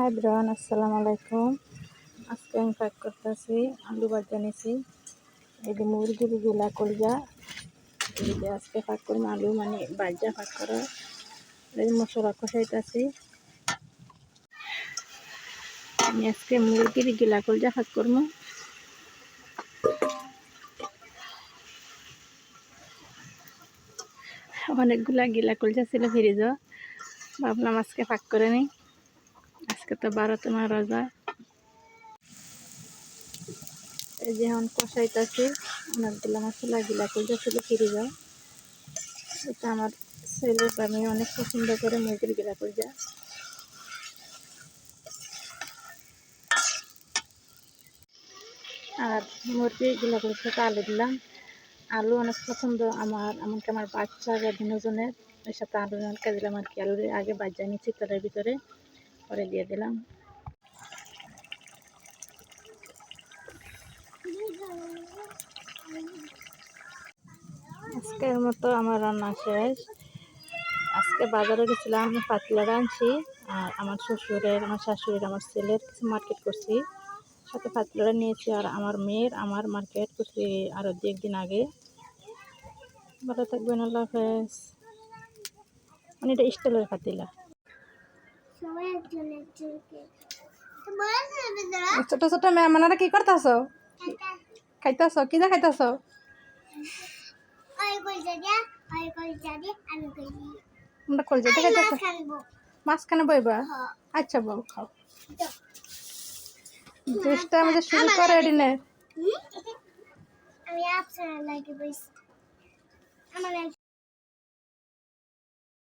High bran, আসসালামু আলাইকুম। আজকে আমি প্যাক করতেছি আলু ভাজা নিছি। এই যে মুরগির গুলা কলজা, এই যে আজকে প্যাক করবো আলু মানে ভাজা প্যাক করা। এই মশলা কষাইতেছি। আমি আজকে মুরগির গিলা কলজা প্যাক করবো। অনেকগুলা গিলা কলজা ছিল ফ্রিজে, ভাবলাম আজকে প্যাক করে নিই। আজকে তো 12তম রোজা। এই যে এখন কষাইতেছি, অনেকগুলো মশলা গিলা কলজা ছিল ফ্রিজে। এটা আমার ছেলে আমি অনেক পছন্দ করে মুরগির গিলা কলজা। আর মুরগির গিলা কলজাতে আলু দিলাম। আলু অনেক পছন্দ আমার, এমনকি আমার বাচ্চা বিনোজনের এর সাথে আলু অনেকটা দিলাম আর কি। আলু আগে বাজা নিচ্ছি তেলের ভিতরে, পরে দিয়ে দিলাম। আজকের মতো আমার রান্না শেষ। আজকে বাজারে গেছিলাম, পাতলাটা আনছি। আর আমার শ্বশুরের, আমার শাশুড়ির, আমার ছেলের কিছু মার্কেট করছি, সাথে পাতলাটা নিয়েছি। আর আমার মেয়ের আমার মার্কেট করছি আরও 2 দিন আগে। ভালো থাকবেন, আল্লাহ হাফেজ। মানে এটা স্টিলের পাতিলা। ছোট ছোট মেহমানেরা কি করতেছ? খাইতেছ? কি যা খাইতেছ? আমরা কলজাতে খাইতেছ? মাঝখানে বইবা? আচ্ছা বউ, খাও। জুসটা আমাদের শুরু করে এডিনে।